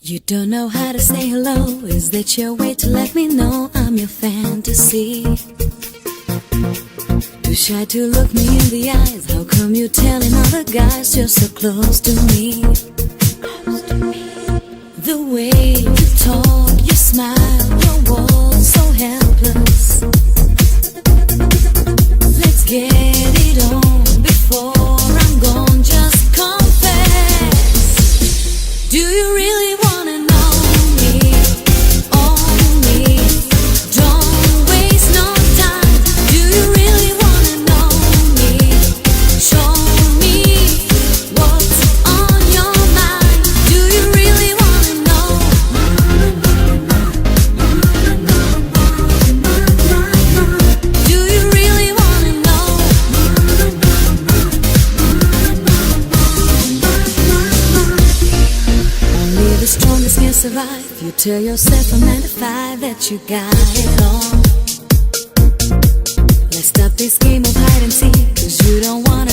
You don't know how to say hello. Is that your way to let me know I'm your fantasy? Too shy to look me in the eyes. How come you telling other guys you're so close to me? The way you talk, you smile, your walls so helpless. Let's get it on before I'm gone. Just confess. Do you really wanna know me? On me. Don't waste no time. Do you really wanna know me? Show me what's on your mind. Do you really wanna know? Do you really wanna know? Only the strongest can survive. You tell yourself from 9 to 5 that you got it all. Let's stop this game of hide and seek, 'cause you don't want